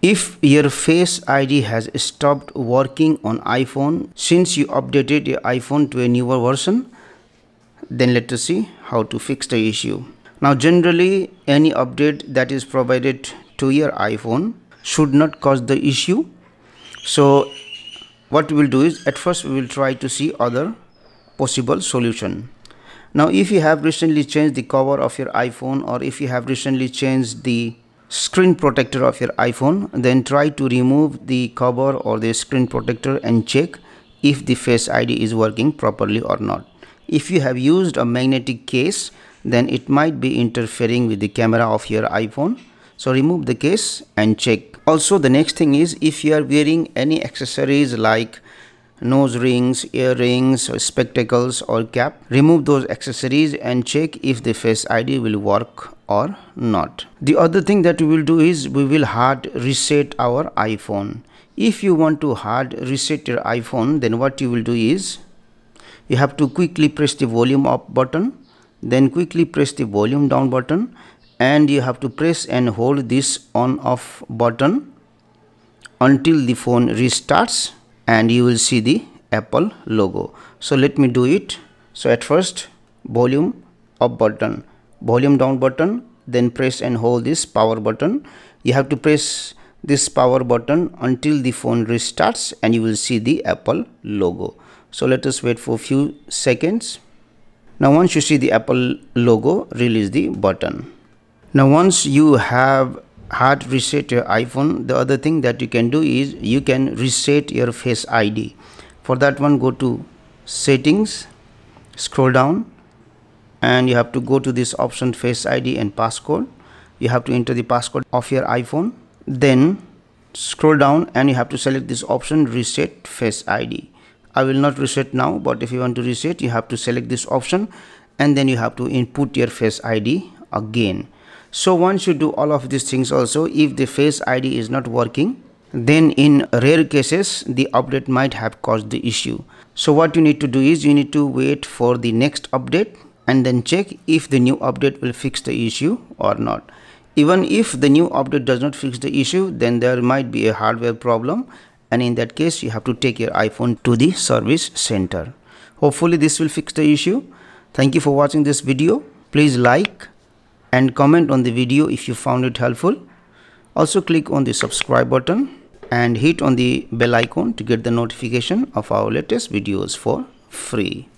If your Face ID has stopped working on iPhone since you updated your iPhone to a newer version, then let us see how to fix the issue. Now generally any update that is provided to your iPhone should not cause the issue. So what we will do is, at first we will try to see other possible solution. Now if you have recently changed the cover of your iPhone, or if you have recently changed the screen protector of your iPhone, then try to remove the cover or the screen protector and check if the Face ID is working properly or not. If you have used a magnetic case, then it might be interfering with the camera of your iPhone. So remove the case and check. Also, the next thing is, if you are wearing any accessories like nose rings, earrings, or spectacles or cap, remove those accessories and check if the Face ID will work or not. The other thing that we will do is, we will hard reset our iPhone. If you want to hard reset your iPhone, then what you will do is, you have to quickly press the volume up button, then quickly press the volume down button, and you have to press and hold this on off button until the phone restarts, and you will see the Apple logo. So let me do it. So at first, volume up button, volume down button, then press and hold this power button. You have to press this power button until the phone restarts, and you will see the Apple logo. So let us wait for a few seconds. Now once you see the Apple logo, release the button. Now once you have hard reset your iPhone, the other thing that you can do is, you can reset your Face ID. For that one, go to settings, scroll down, and you have to go to this option Face ID and passcode. You have to enter the passcode of your iPhone, then scroll down and you have to select this option Reset Face ID. I will not reset now, but if you want to reset, you have to select this option and then you have to input your Face ID again. So once you do all of these things, also if the Face ID is not working, then in rare cases the update might have caused the issue. So what you need to do is, you need to wait for the next update and then check if the new update will fix the issue or not. Even if the new update does not fix the issue, then there might be a hardware problem, and in that case you have to take your iPhone to the service center. Hopefully this will fix the issue. Thank you for watching this video. Please like and comment on the video if you found it helpful. Also click on the subscribe button and hit on the bell icon to get the notification of our latest videos for free.